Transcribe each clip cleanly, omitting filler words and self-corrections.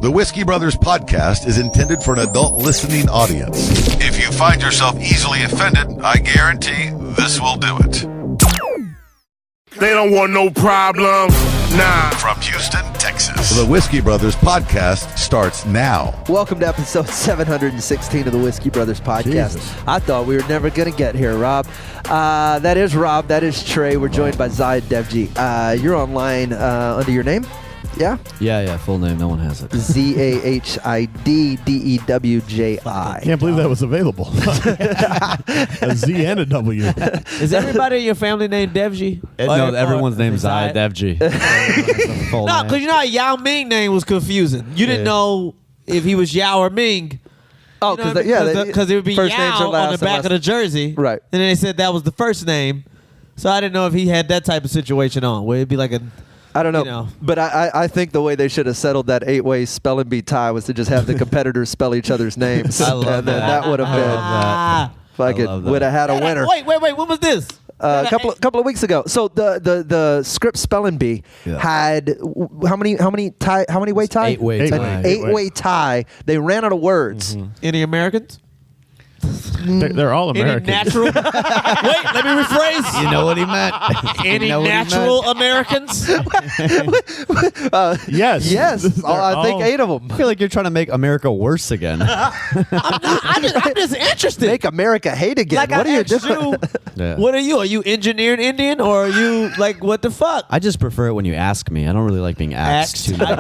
The Whiskey Brothers podcast is intended for an adult listening audience. If you find yourself easily offended, I guarantee this will do it. They don't want no problem. Nah. From Houston, Texas, the Whiskey Brothers podcast starts now. Welcome to episode 716 of the Whiskey Brothers podcast. Jesus. I thought we were never going to get here, Rob. That is Rob. That is Trey. We're joined by Zahid Dewji. You're online under your name? Yeah? Yeah, full name. No one has it. Zahid-Dewji. Can't believe that was available. A Z and a W. Is everybody in your family named Dewji? No, everyone's named Zahid Dewji. No, because you know how Yao Ming name was confusing. You didn't know if he was Yao or Ming. Oh, because it would be first names are Yao last on the back of the jersey. Right. And then they said that was the first name. So I didn't know if he had that type of situation on, where it'd be like a... I don't know, you know. But I think the way they should have settled that 8-way spelling bee tie was to just have the competitors spell each other's names. I love and then that would have been... Fucking would have had a winner. Wait, when was this? A couple of weeks ago. So the script spelling bee had how many way ties? 8-way tie. An 8-way tie. They ran out of words. Mm-hmm. Any Americans? They're all American. Any natural? Wait, let me rephrase. You know what he meant? Any natural Americans? Yes. Yes. I think 8 of them. I feel like you're trying to make America worse again. I'm just interested. Make America hate again. Like What I are you asked doing? Yeah. What are you? Are you engineering Indian or are you like what the fuck? I just prefer it when you ask me. I don't really like being asked too much.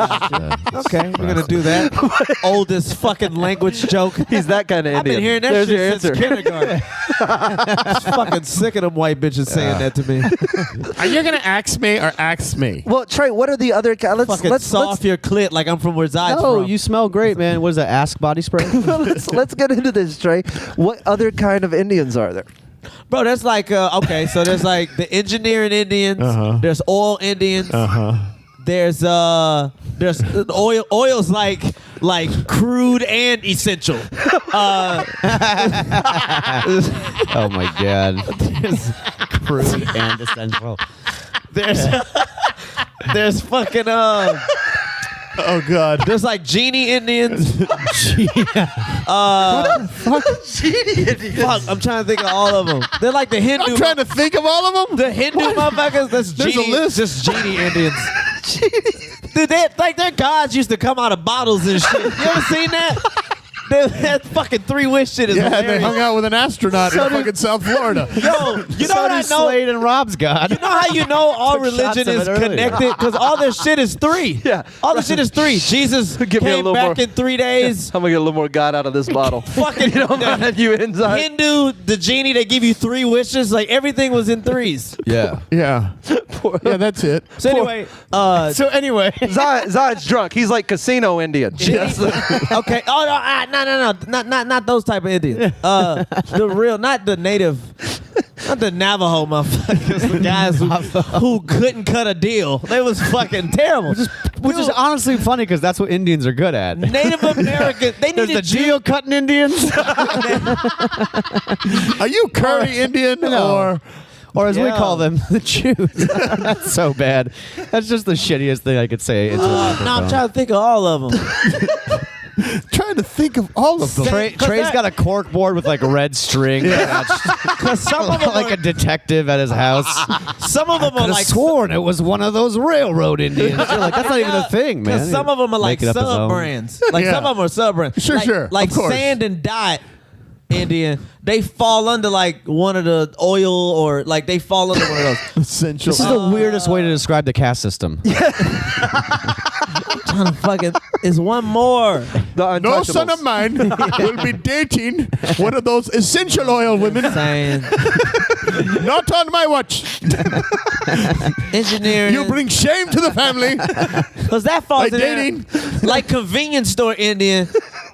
Okay, we're gonna do that. Oldest fucking language joke. He's that kind of I've Indian. been hearing that There's your shit since answer. kindergarten. I'm fucking sick of them white bitches saying that to me. Are you going to axe me or axe me? Well, Trey, what are the other? Fucking saw off your clit like I'm from where Zahid's Oh, from. you smell great, man. What is that? Ask body spray? let's get into this, Trey. What other kind of Indians are there? Bro, that's like okay. So there's like the engineering Indians. There's oil Indians. There's oil's like crude and essential. Oh my God. Crude and essential. There's fucking Oh, God. there's like genie Indians. Genie Indians. Fuck, I'm trying to think of all of them. They're like the Hindu. I'm trying to think of all of them. The Hindu motherfuckers. That's There's genie. a list. Just genie Indians. Dude, their gods used to come out of bottles and shit. You ever seen that? That fucking 3 wish shit is Yeah, and they hilarious. hung out with an astronaut in fucking South Florida. Yo, you know what I know? Slade and Rob's God. You know how you know all Took shots religion of is it earlier. connected? Because all this shit is 3. Yeah. All this shit is 3. Jesus Give me a came little back more. in 3 days. I'm gonna get a little more God out of this bottle. Fucking You don't mind you inside? Hindu, the genie, they give you 3 wishes. Like everything was in 3s. Yeah. Yeah. Yeah, that's it. So anyway, Zahid's drunk. He's like casino Indian. okay. Oh no, not those type of Indians. The real, not the native, not the Navajo motherfuckers. The guys who couldn't cut a deal. They was fucking terrible. Which is honestly funny because that's what Indians are good at. Native American. They There's needed the geo-cutting Indians. Are you curry Indian Or as we Yeah. call them, the Jews. That's so bad. That's just the shittiest thing I could say. Into a No, I'm microphone. trying to think of all of them. trying to think of all of them? Trey's got a cork board with like a red string. Because some of them like a detective at his house. some of them are like sworn it was one of those railroad Indians. You're like, that's not even a thing, man. Because some of them are like Make it up his own. sub brands. Like Yeah. some of them are sub brands. Sure, Like of course. Sand and Dot Indian, they fall under like one of the oil or like they fall under one of those. Essential. This is the weirdest way to describe the caste system. Trying to fucking. Is one more. The No son Untouchables. of mine will be dating one of those essential oil women. Saying Not on my watch. engineering. You bring shame to the family Because that falls by in there. dating. Like convenience store Indian.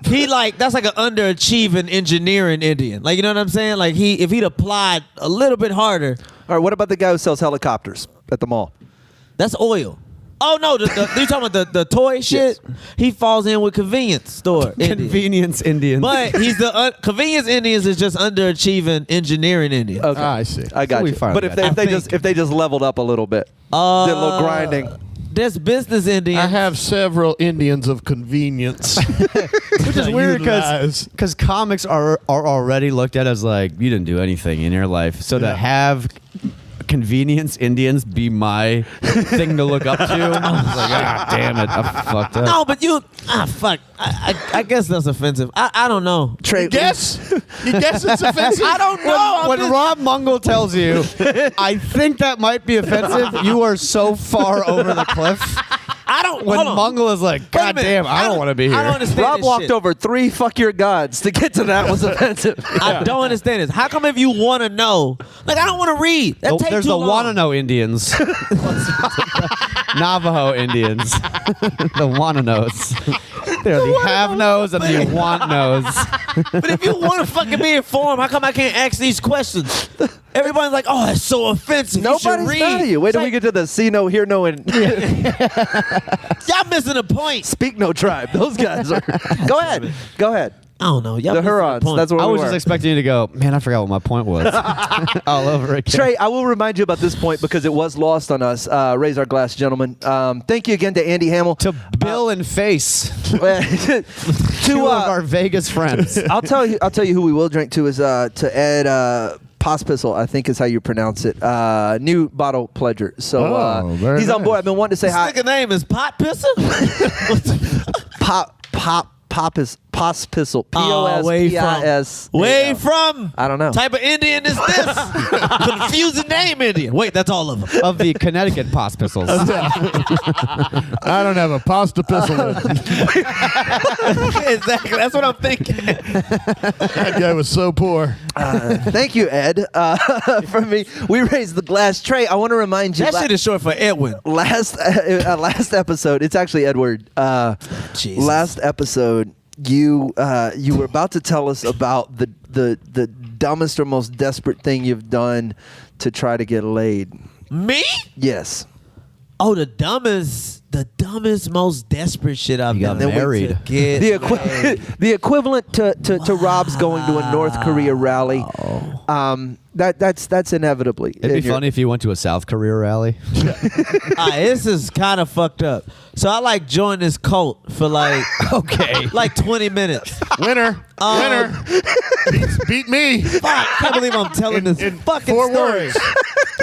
He like that's like an underachieving engineering Indian. Like you know what I'm saying? Like if he'd applied a little bit harder, All right, what about the guy who sells helicopters at the mall? that's oil. Oh no, you talking about the toy shit? He falls in with convenience store Indian. Convenience Indian. But he's the convenience Indians is just underachieving engineering Indian. Okay. I see. I got So we you. finally But got if they just leveled up a little bit, did a little grinding. There's business Indians. I have several Indians of convenience. Which is weird because comics are already looked at as like, you didn't do anything in your life. So to have convenience Indians be my thing to look up to, I was like, damn it, I fucked up. No, but fuck. I guess that's offensive. I don't know. Trey, You guess it's offensive? I don't know. When Rob Mungle tells you, I think that might be offensive, you are so far over the cliff. I don't. When hold on. Mungle is like, God Wait a minute. damn, I don't want to be here. I don't understand Rob this walked shit. over 3 fuck your gods to get to that was offensive. I don't understand this. How come if you want to know, like I don't want to read? That takes There's too the long. wanna know Indians. Navajo Indians. The wanna knows. They're the have knows and the want knows. But if you want to fucking be informed, how come I can't ask these questions? Everybody's like, "Oh, that's so offensive." Nobody's you should read. mad at you. Wait till we get to the see no, hear no, and Y'all missing the point. speak no tribe. Those guys are. Go ahead. Go ahead. I don't know. Y'all The missing Hurons. point. That's what I we was were. just expecting you to go, man, I forgot what my point was. All over again. Trey, I will remind you about this point because it was lost on us. Raise our glass, gentlemen. Thank you again to Andy Hamill. To Bill and Face. to Two of our Vegas friends. I'll tell you who we will drink to is to Ed Pospisil, I think is how you pronounce it. New bottle pledger. So very he's on board. nice. I've been wanting to say This hi. nigga name is Pot Pisser. Pospisil. Way P-O-S-P-I-S. Where from? I don't know. Type of Indian is this? Confusing name Indian. Wait, that's all of them. Of the Connecticut Pospistils. I don't have a pasta pistol. Exactly. That's what I'm thinking. That guy was so poor. Thank you, Ed. From me, we raised the glass. Trey, I want to remind you. That shit is short for Edwin. Last episode, it's actually Edward. Jesus. Last episode, you were about to tell us about the dumbest or most desperate thing you've done to try to get laid. Me? Yes. Oh, the dumbest, most desperate shit I've got done. married. To get laid. The equivalent to Rob's going to a North Korea rally. That's inevitably. It'd be funny if you went to a South Korea rally. This is kind of fucked up. So I joined this cult for like 20 minutes. Winner. Beat me. Fuck, I can't believe I'm telling this in fucking 4 story. words.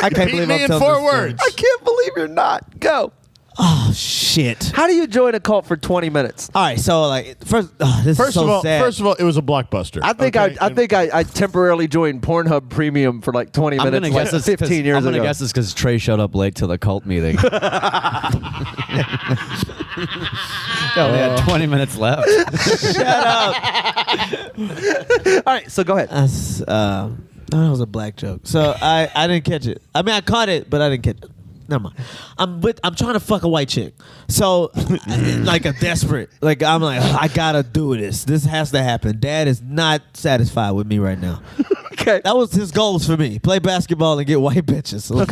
I can't Beat believe me I'm in telling 4 this story. words. I can't believe you're not. Go. Oh shit! How do you join a cult for 20 minutes? All right, so first, this is so sad. First of all, it was a blockbuster. I think I temporarily joined Pornhub Premium for 20 I'm minutes gonna guess it's 15 years I'm ago. gonna guess it's because Trey showed up late to the cult meeting. They only had 20 minutes left. Shut up. All right, so go ahead. That was a black joke. So I didn't catch it. I mean, I caught it, but I didn't catch it. Never mind. I'm trying to fuck a white chick. So a desperate. I'm I gotta do this. This has to happen. Dad is not satisfied with me right now. Okay. That was his goals for me. Play basketball and get white bitches. So,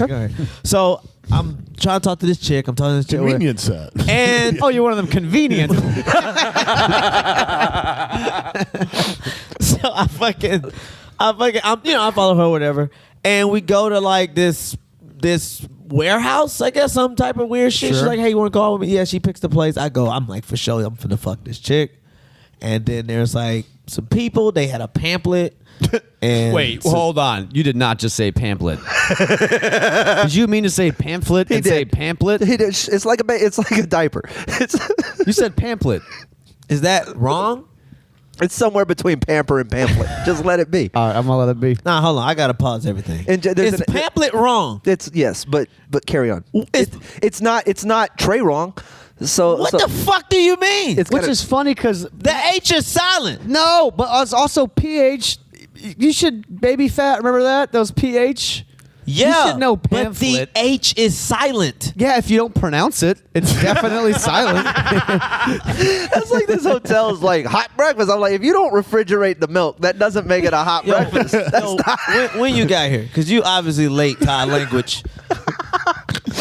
so I'm trying to talk to this chick. I'm talking to this chick. Convenience set. And Oh, you're one of them convenient. so I follow her, whatever, and we go to this warehouse, I guess, some type of weird shit. Sure. She's like, "Hey, you want to go out with me?" Yeah, she picks the place. I go. I'm for sure, I'm finna fuck this chick. And then there's some people. They had a pamphlet. And Wait, hold on. You did not just say pamphlet. Did you mean to say pamphlet and say pamphlet? It's like a diaper. You said pamphlet. Is that wrong? It's somewhere between pamper and pamphlet. Just let it be. All right, I'm gonna let it be. Nah, hold on. I gotta pause everything. And there's Is pamphlet wrong? It's yes, but carry on. It's not Trey wrong. So What the fuck do you mean? It's Which kinda- is funny because The H is silent. no, but it's also PH. You should baby fat. Remember that? Those PH. Yeah, You should know but the pamphlet. H is silent. Yeah, if you don't pronounce it, it's definitely silent. That's like this hotel is hot breakfast. I'm if you don't refrigerate the milk, that doesn't make it a hot breakfast. That's Yo, not. when you got here, because you obviously late to our language.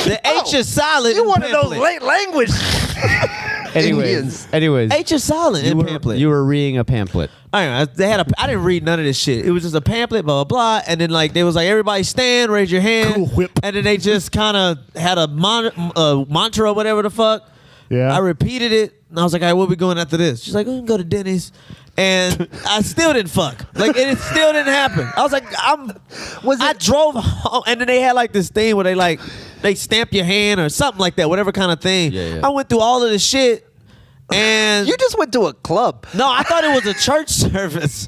The H is silent. You in one of those pamphlet. late language. Indians. Anyways, H is silent in pamphlet. You were reading a pamphlet. I didn't read none of this shit. It was just a pamphlet, blah blah blah, and then like they was like everybody stand, raise your hand, Cool whip. and then they just kind of had a mantra or whatever the fuck. Yeah. I repeated it, and I was like, all right, where we going after this? She's like, we can go to Denny's. And I still didn't fuck. Like, and it still didn't happen. I was like, I drove home, and then they had like this thing where they stamp your hand or something like that, whatever kind of thing. Yeah. I went through all of this shit, and You just went to a club. no, I thought it was a church service.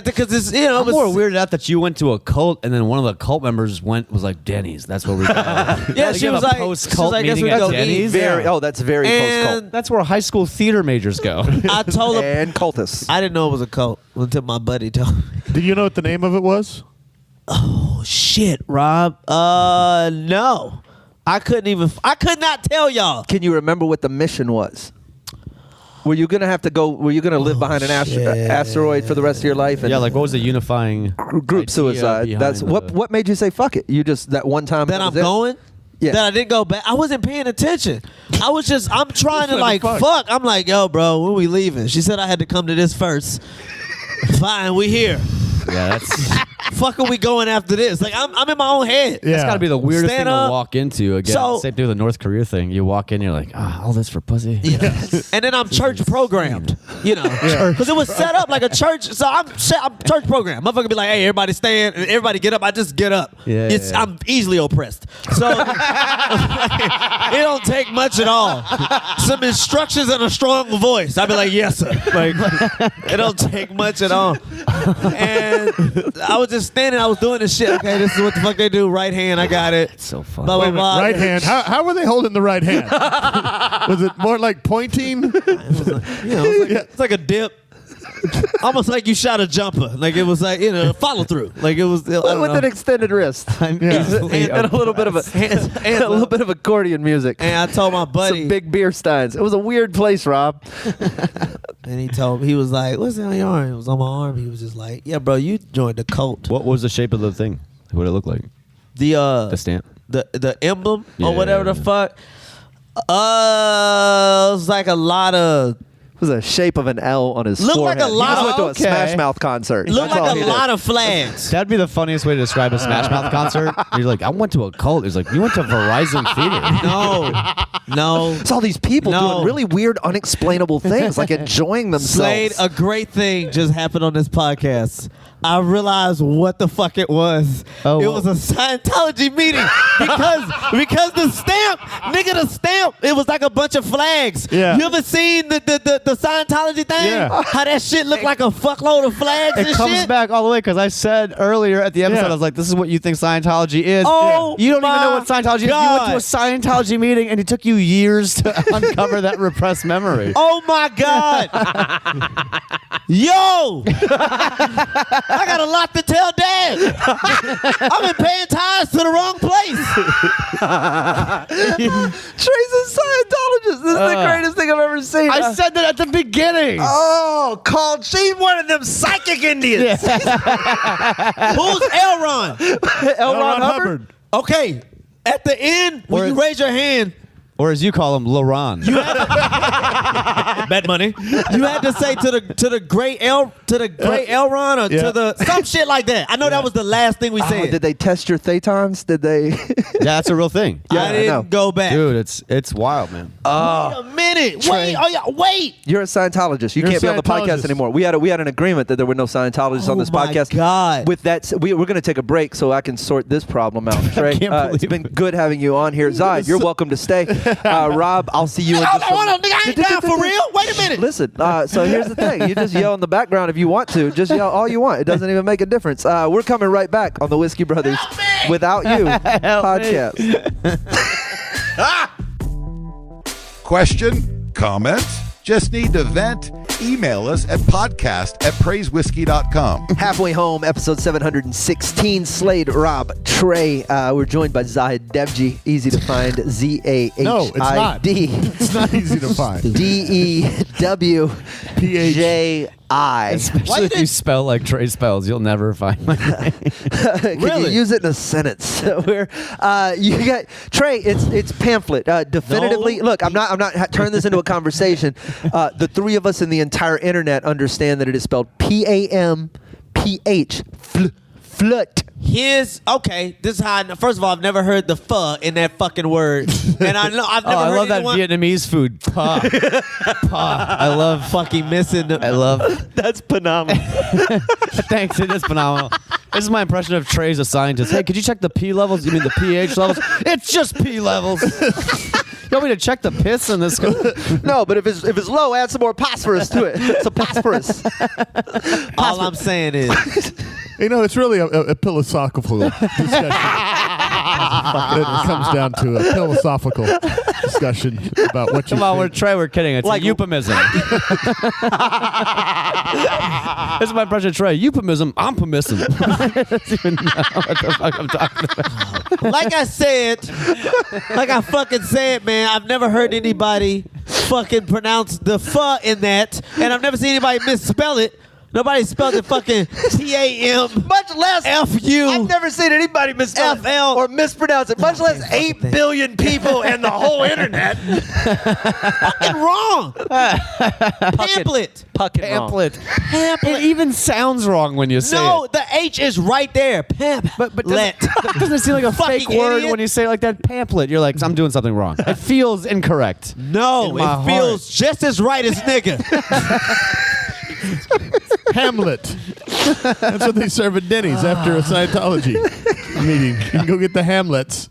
Because it's, you know, I'm more weirded out that you went to a cult and then one of the cult members was like, Denny's. That's where we go. Yeah, she was like, post-cult I guess meeting we at go Denny's. eat. That's very post-cult. And That's where high school theater majors go. I told her, And cultists. I didn't know it was a cult until my buddy told me. Do you know what the name of it was? Oh, shit, Rob. No. I could not tell y'all. Can you remember what the mission was? Were you gonna have to go? Were you gonna live behind an asteroid for the rest of your life? And Yeah, like what was the unifying group idea suicide. behind That's what made you say fuck it. You just that one time That that I'm was it? going? Yeah. That I didn't go back. I wasn't paying attention. I'm trying to like fuck. I'm like, yo, bro, when we leaving? She said I had to come to this first. Fine, we here. Yeah, that's Fuck are we going after this? Like I'm in my own head. Yeah. that's got to be the weirdest Stand thing up. to walk into. Again, So- same thing with the North Korea thing. You walk in, you're like, all this for pussy. And then I'm church programmed, you know, because it was set up like a church. So I'm church programmed. Motherfucker be like, hey, everybody stand, and everybody get up. I just get up. Yeah, yeah. I'm easily oppressed, so it don't take much at all. Some instructions and a strong voice. I'd be like, yes, sir. Like it don't take much at all. And I was just standing. I was doing this shit. Okay, this is what the fuck they do. Right hand, I got it. It's so fun. Blah blah Wait a minute, blah. right hand. How were they holding the right hand? Was it more like pointing? It's like a dip. Almost like you shot a jumper. Like it was like, follow through. Like it was I don't with know. an extended wrist I'm Yeah. easily and a little bit of and a little bit of accordion music. And I told my buddy, Some big beer steins. It was a weird place, Rob. and he was like, "What's on your arm?" It was on my arm. He was just like, "Yeah, bro, you joined the cult." What was the shape of the thing? What did it look like? The stamp. the emblem Yeah, or whatever the yeah. fuck. It was like a lot of. It was a shape of an L on his Looked like forehead. a lot he just of- went to a Smash Mouth concert. Looked That's all like he a did. lot of flags. That'd be the funniest way to describe a Smash Mouth concert. You're like, I went to a cult. It's like, you went to Verizon Theater. No. It's all these people No. doing really weird, unexplainable things, like enjoying Slade, themselves. a great thing just happened on this podcast. I realized what the fuck it was. Oh, it well. was a Scientology meeting because the stamp, the stamp. It was like a bunch of flags. Yeah. You ever seen the Scientology thing? Yeah. How that shit looked like a fuckload of flags It and comes shit. back all the way because I said earlier at the episode, Yeah. I was like, this is what you think Scientology is. Oh, You don't even know what my Scientology is. You went to a Scientology meeting and it took you years to uncover that repressed memory. Oh my God. Yo! I got a lot to tell Dad. I've been paying tithes to the wrong place. Trey's a Scientologist. This is the greatest thing I've ever seen. I said that at the beginning. Oh, called. She's one of them psychic Indians. Who's Elron? L. Ron Hubbard. Okay, at the end, when you raise your hand, Or as you call him, LaRon. bet money. You had to say to the great Elron or to the some shit like that. I know that was the last thing we Oh, said. did they test your thetons? Did they? Yeah, that's a real thing. Yeah, I I didn't know. go back. Dude, it's wild, man. Wait a minute. Trey. Wait. Oh yeah. Wait. You're a Scientologist. You You're can't a be on the podcast Scientologist. anymore. We had an agreement that there were no Scientologists on this Oh my podcast. God. With that, we're going to take a break so I can sort this problem out. Trey, can't it's believe been good having you on here. Zahid, you're welcome to stay. Rob, I'll see you in just Hold on, nigga. I ain't down for real. Wait a minute. Listen, so here's the thing. You just yell in the background if you want to. Just yell all you want. It doesn't even make a difference. We're coming right back on the Whiskey Brothers Without You podcast. Question? Comment? Just need to vent? Email us at podcast@praisewhiskey.com. Halfway home, episode 716. Slade, Rob, Trey. We're joined by Zahid Dewji. Easy to find. Zahid. No, it's not. It's not easy to find. DEWJ. I. Especially if you spell like Trey spells, you'll never find my name. Can you use it in a sentence? Where you got Trey? It's pamphlet. Definitively, No. look. I'm not turning this into a conversation. The three of us in the entire internet understand that it is spelled P-A-M-P-H. Flut. Okay, this is how I know. First of all, I've never heard the pho in that fucking word. And I've never heard I love that anyone Vietnamese food. Pa. Pa. I love fucking missing the I love That's phenomenal. Thanks, it is phenomenal. This is my impression of Trey as a scientist. Hey, could you check the P levels? You mean the pH levels? It's just P levels. You want me to check the piss in this? No, but if it's low, add some more phosphorus to it. So phosphorus. All I'm saying is You know, it's really a philosophical discussion. It comes down to a philosophical discussion about what you Come on, think. we're kidding. It's Like- a euphemism. This is my impression of Trey. Euphemism, I'm permissive. I don't even know what the fuck I'm talking about. like I said, like I fucking said, man, I've never heard anybody fucking pronounce the pho in that, and I've never seen anybody misspell it. Nobody spelled it fucking T-A-M. Much less F-U. I've never seen anybody misspell it FL. or mispronounce it. Much less 8 billion people and the whole internet. Fucking wrong. Pamphlet. Pamphlet. It even sounds wrong when you say No, it. the H is right there. But Let. doesn't it seem like a fake Fucking word idiot. when you say it like that? Pamphlet. You're like, I'm doing something wrong. It feels incorrect. No, In my it feels just as right as nigga. Hamlet. That's what they serve at Denny's after a Scientology meeting. You can go get the Hamlets.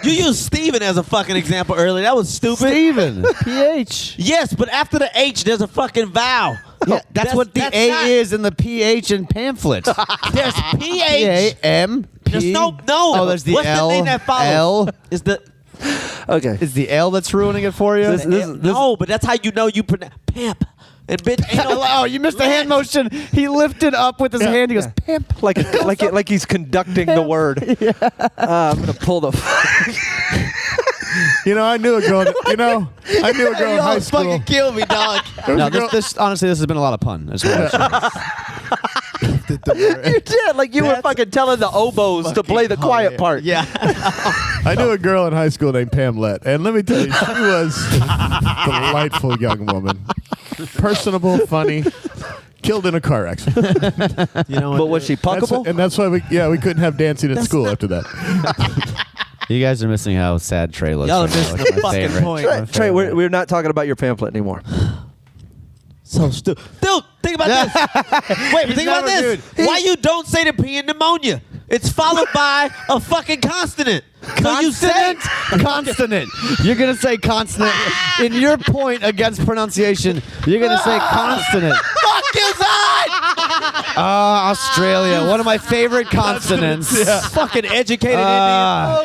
You used Steven as a fucking example earlier. That was stupid. Steven. PH. Yes, but after the H, there's a fucking vowel. Yeah, that's what the that's A not- is in the PH in pamphlet. There's PH. P-A-M. There's no. Oh, there's the What's L. the thing that follows? L. Is the Okay. Is the L that's ruining it for you? no? But that's how you know you pronounce pimp. And bitch, ain't no. Oh, you missed the hand motion. He lifted up with his hand. He goes, pimp. Like he's conducting the word. I'm gonna pull the. You know, I knew a girl. You know, I knew a girl in high school. Fucking kill me, dog. There was No, a girl- this honestly, this has been a lot of pun. That's what You did like you were fucking telling the oboes to play the quiet part. Yeah. I knew a girl in high school named Pamlet, and let me tell you, she was a delightful young woman. Personable, funny, killed in a car accident. You know what? But was she puckable? And that's why we couldn't have dancing at school after that. You guys are missing how sad Trey looks. Y'all are right now. missing It's the my fucking favorite. point. Trey, we're not talking about your pamphlet anymore. So stupid. Dude, think about this. Wait, think about never- this. Why you don't say the P in pneumonia? It's followed by a fucking consonant. So you say Consonant. You're going to say consonant. In your point against pronunciation, you're going to say consonant. fuck you, Zahid! Australia. One of my favorite consonants. Fucking educated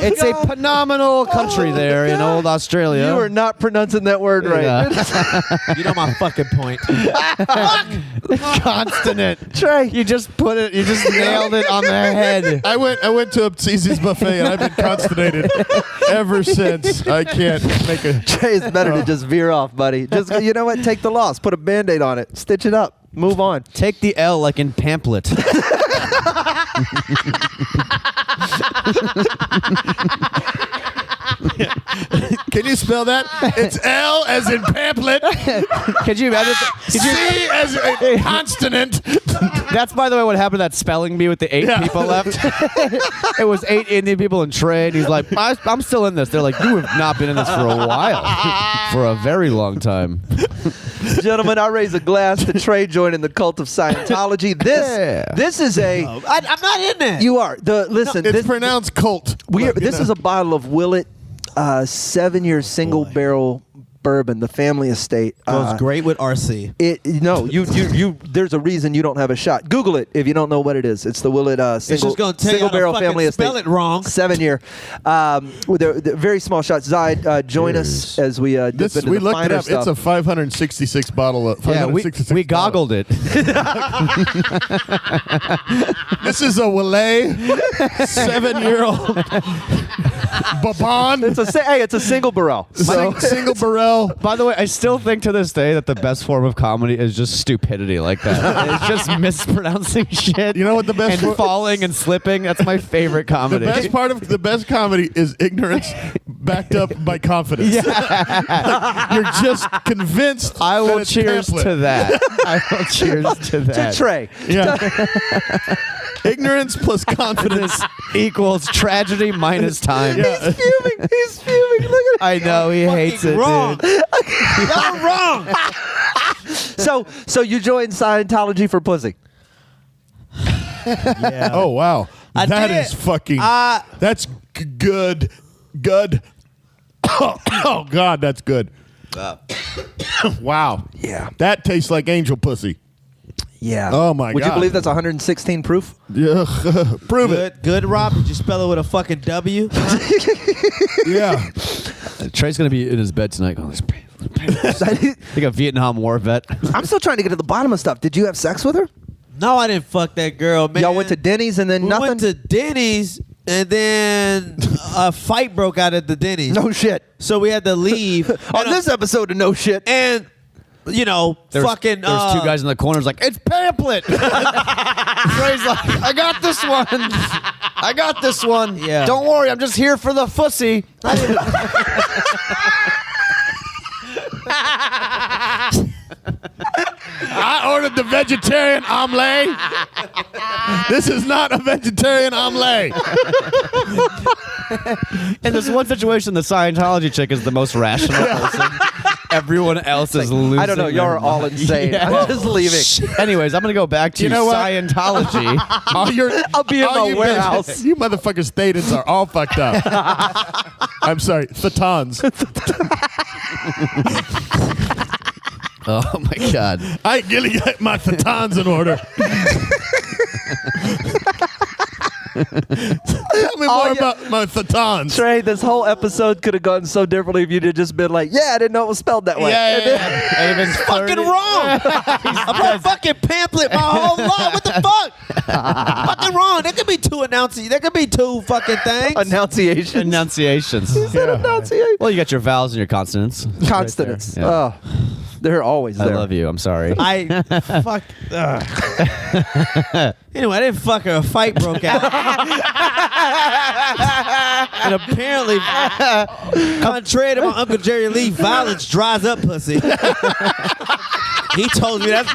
It's a phenomenal country there in old Australia. You are not pronouncing that word right. Indian. You know my fucking point. Consonant. Trey, You just put it. You just nailed it on the head. I went to a Cece's buffet, and I've been constipated ever since. I can't make a. Trey, it's better to just veer off, buddy. Just you know what? Take the loss. Put a Band-Aid on it. Stitch it up. Move on. Take the L like in pamphlet. Can you spell that? It's L as in pamphlet, Could you imagine? C as in consonant. That's, by the way, what happened to that spelling bee with the 8 people left. It was 8 Indian people in trade. He's like, I'm still in this. They're like, you have not been in this for a while. For a very long time. Gentlemen, I raise a glass to Trey joining the cult of Scientology. This is a. I'm not in there. You are listen. It's this, pronounced cult. this is a bottle of Willet 7-year single barrel bourbon, the family estate. Goes great with RC. You. There's a reason you don't have a shot. Google it if you don't know what it is. It's the Willet single, just gonna tell you single how to barrel fucking family estate. spell it wrong. 7-year. They're very small shots. Zahid, join us as we dip This into we the looked it finer up. stuff. It's a 566 bottle. Of, Yeah, 566 we bottle. goggled it. This is a Willet 7-year-old Babon. It's a single barrel. Single barrel. By the way, I still think to this day that the best form of comedy is just stupidity like that. It's just mispronouncing shit. You know what the best and falling and slipping. That's my favorite comedy. The best part of the best comedy is ignorance backed up by confidence. You're just convinced. I will that it's cheers pamphlet. to that. I will cheers to that. To Trey. Yeah. Ignorance plus confidence. Equals tragedy minus time. Yeah. He's fuming. Look at I know he hates it, wrong. dude. Y'all wrong. So you joined Scientology for pussy. Yeah. Oh wow, that did. is fucking. That's good. Good. Oh God, that's good. Wow. Yeah. That tastes like angel pussy. Yeah. Oh my Would God. you believe that's 116 proof? Yeah. Prove it. Good, Rob. Did you spell it with a fucking W? Yeah. Trey's gonna be in his bed tonight. Going, like a Vietnam War vet. I'm still trying to get to the bottom of stuff. Did you have sex with her? No, I didn't fuck that girl, man. Y'all went to Denny's and then we nothing? went to Denny's, and then a fight broke out at the Denny's. No shit. So we had to leave. On this episode of No Shit. And, you know, There was fucking... two guys in the corners like, it's pamphlet. Trey's like, I got this one. I got this one. Yeah. Don't worry, I'm just here for the fussy. I ordered the vegetarian omelet. This is not a vegetarian omelet. In this one situation, the Scientology chick is the most rational person. Everyone else is losing. I don't know. Y'all their are all mind. insane. Yeah. I'm just leaving. Anyways, I'm gonna go back to You know what? Scientology. I'll be in all my you warehouse. bitches- You motherfuckers stateds are all fucked up. I'm sorry, thetans. Oh my God. I ain't gonna get my thetans in order. Tell me more about my thetans. Trey, this whole episode could have gone so differently if you'd have just been like, yeah, I didn't know it was spelled that way. And it's fucking wrong. I'm a fucking pamphlet my whole life. What the fuck? Fucking wrong. There could be two announcing. There could be two fucking things. Enunciation. Enunciations. Enunciation. Well, you got your vowels and your consonants. Consonants. Right there. Oh, they're always I there. love you. I'm sorry. I fuck. Anyway, I didn't fuck her. A fight broke out, and apparently, contrary to my Uncle Jerry Lee, violence dries up pussy. He told me that's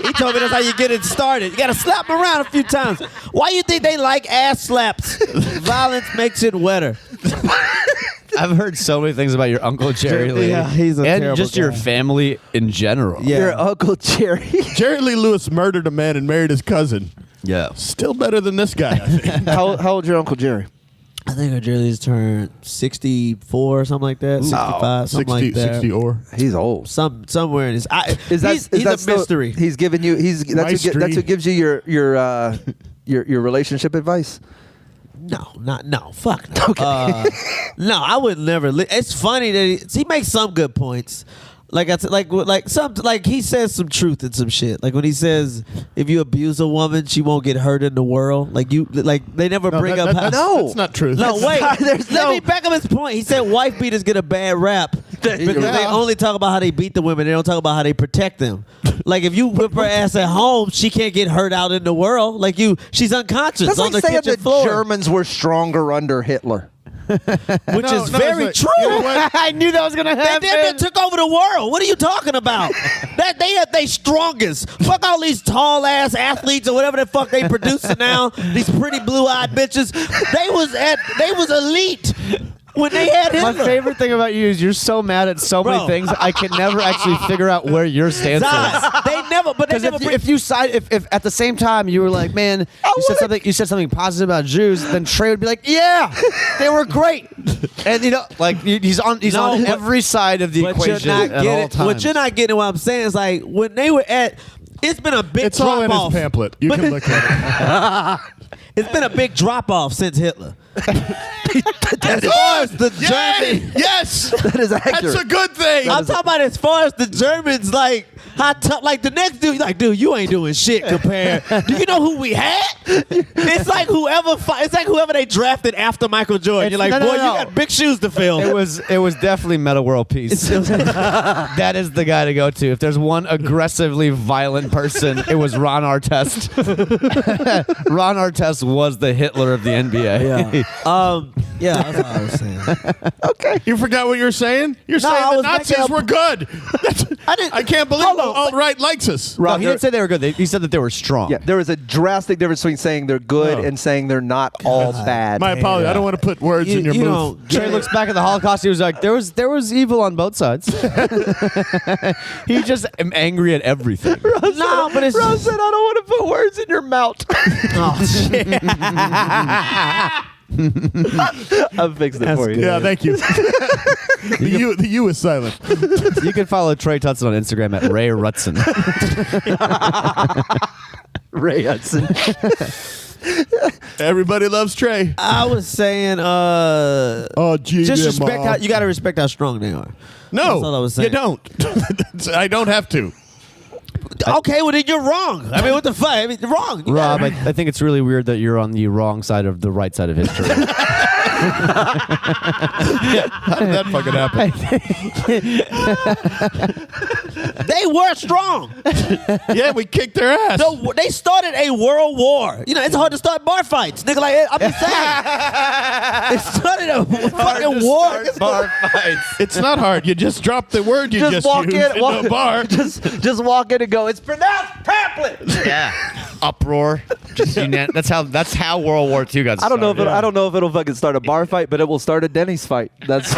how you get it started. You gotta slap them around a few times. Why you think they like ass slaps? Violence makes it wetter. I've heard so many things about your Uncle Jerry Lee. Yeah, he's a and terrible just your guy. family in general. Yeah. Your Uncle Jerry. Jerry Lee Lewis murdered a man and married his cousin. Yeah. Still better than this guy, I think. How old's your Uncle Jerry? I think Uncle Jerry Lee's turned 64 or something like that. 65, something like that. 60 or. He's old. Somewhere in his. He's Is a that still- mystery. He's giving you. That's who gives you your relationship advice. No, fuck no. Okay. No, I would never. It's funny that he makes some good points. Like I said, like he says some truth in some shit. Like when he says, if you abuse a woman, she won't get hurt in the world. Like they never bring up how. That's not true. No, wait. Let me back up his point. He said wife beaters get a bad rap because they only talk about how they beat the women. They don't talk about how they protect them. Like if you whip her ass at home, she can't get hurt out in the world. Like she's unconscious That's on like the saying kitchen the floor, Germans were stronger under Hitler. which is very it's true. like, you know what? I knew that was gonna They happen. damn near took over the world. What are you talking about? That they strongest. Fuck all these tall ass athletes or whatever the fuck they producing now. These pretty blue eyed bitches. They was elite when they had My Hitler. favorite thing about you is you're so mad at so many Bro. things. I can never actually figure out where your stance is. Zahid, they never. But they Because never. if at the same time you were like, man, you said something positive about Jews, then Trey would be like, yeah, they were great, and he's on every side of the but you're equation not at all getting. times. What you're not getting. What I'm saying is like when they were at. It's been a big It's all drop in his off. pamphlet. You can look at it. It's been a big drop off since Hitler. As far as the Germans. Yes! That is accurate. That's a good thing. I'm talking about as far as the Germans, like How tough? Like the next dude, like, dude, you ain't doing shit compared. Do you know who we had? It's like whoever they drafted after Michael Jordan. You're like, no, boy, no. you got big shoes to fill. It was definitely Meta World Peace. That is the guy to go to. If there's one aggressively violent person, it was Ron Artest. Ron Artest was the Hitler of the NBA. Yeah, that's what I was saying. Okay. You forgot what you were saying? You're saying I the was Nazis making a- were good. I can't believe the alt-right likes us. No, he didn't say they were good. He said that they were strong. Yeah, there is a drastic difference between saying they're good and saying they're not all bad. My apologies. I don't want to put words in your mouth. Trey looks back at the Holocaust. He was like, there was evil on both sides. He's just angry at everything. No, but it's Rose said, I don't want to put words in your mouth. oh shit. I've fixed it for you. Yeah, thank you. The U is silent. You can follow Trey Tutson on Instagram at Ray Rutson. Ray Hudson. Everybody loves Trey. I was saying, Oh, gee, just respect how you got to respect how strong they are. No, That's all I was saying. you don't. I don't have to. Okay, well then you're wrong. I mean, what the fuck? I mean, wrong. You Rob, gotta- I think it's really weird that you're on the wrong side of the right side of history. How did that fucking happen? they were strong. Yeah, we kicked their ass. They started a world war. You know, it's hard to start bar fights, nigga. Like I'm just saying, they started a fucking war. Bar fights. It's not hard. You just drop the word you just walk used in, into a bar. just walk in and go, it's pronounced pamphlet. Yeah. Uproar. Just that's how World War II got started. I don't know if it'll fucking start a bar fight, but it will start a Denny's fight. That's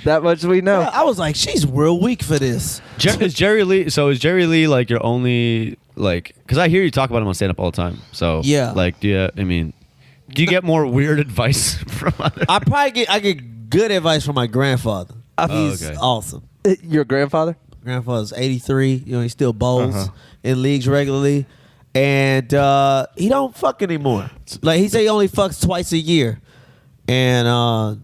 that much we know. I was like, she's real weak for this. Is Jerry Lee like your only like? Because I hear you talk about him on stand up all the time. So Yeah. like, do you get more weird advice from others? I get good advice from my grandfather. He's okay. awesome. Your grandfather? Grandfather's 83. You know, he still bowls in leagues regularly, and he don't fuck anymore. Like he say, he only fucks twice a year, and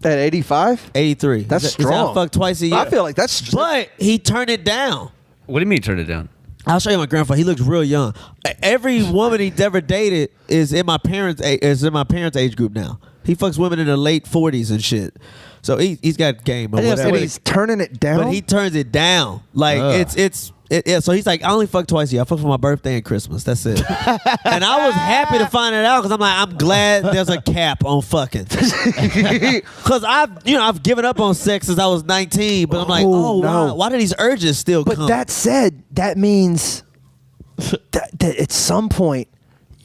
At 85? 83. That's He said, strong. I fuck twice a year. I feel like that's but he turned it down. What do you mean turn it down? I'll show you my grandfather. He looks real young. Every woman he's ever dated is in my parents' age group now. He fucks women in their late 40s and shit. So he's got game or whatever. But he's turning it down. But he turns it down. Like yeah, so he's like, I only fuck twice a year. I fuck for my birthday and Christmas. That's it. And I was happy to find it out because I'm like, I'm glad there's a cap on fucking. Because I've given up on sex since I was 19, but I'm like, no. why do these urges still But come? that said, that means that at some point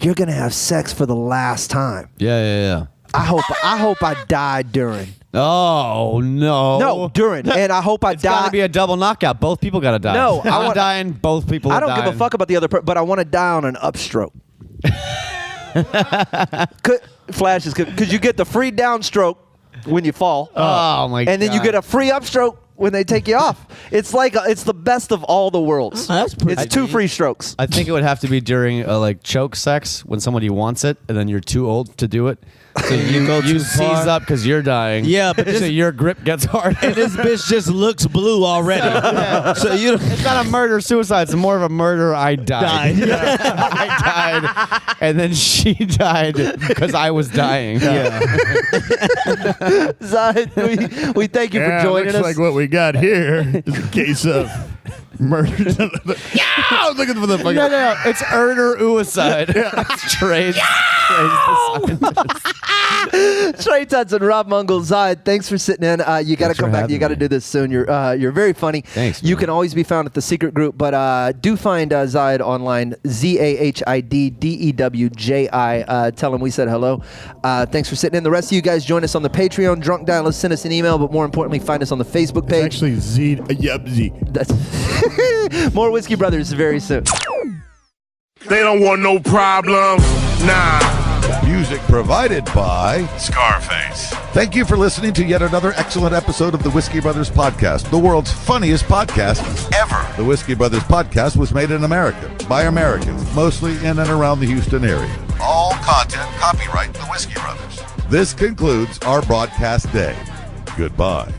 you're gonna have sex for the last time. Yeah. I hope I die during. Oh no. No, during. And I hope I It's got die. to be a double knockout. Both people got to die. No, I'm dying. Both people are I don't dying. give a fuck about the other person, but I want to die on an upstroke. Flashes, because you get the free downstroke when you fall. Oh my god. And then you get a free upstroke when they take you off. It's like it's the best of all the worlds. That's pretty It's two neat. free strokes. I think it would have to be during like choke sex when somebody wants it and then you're too old to do it. So you seize up because you're dying. Yeah, but so your grip gets hard. and this bitch just looks blue already. So It's not a murder suicide. It's more of a murder. I died. I died, and then she died because I was dying. Yeah. Zahid, we thank you for joining looks us. like what we got here is a case of murder. Yeah, looking for the fucking. No. It's murder suicide. That's Trey's. Trey Tutson, Rob Mungle, Zahid, thanks for sitting in. You got to come back. You got to do this soon. You're very funny. Thanks, You man. can always be found at the secret group, but do find Zahid online, ZahidDewji. Tell him we said hello. Thanks for sitting in. The rest of you guys join us on the Patreon. Drunk Dial, send us an email, but more importantly, find us on the Facebook page. Actually, Z. That's more Whiskey Brothers very soon. They don't want no problems. Nah. Music provided by Scarface. Thank you for listening to yet another excellent episode of the Whiskey Brothers Podcast, the world's funniest podcast ever. The Whiskey Brothers Podcast was made in America by Americans, mostly in and around the Houston area. All content copyright the Whiskey Brothers. This concludes our broadcast day. Goodbye.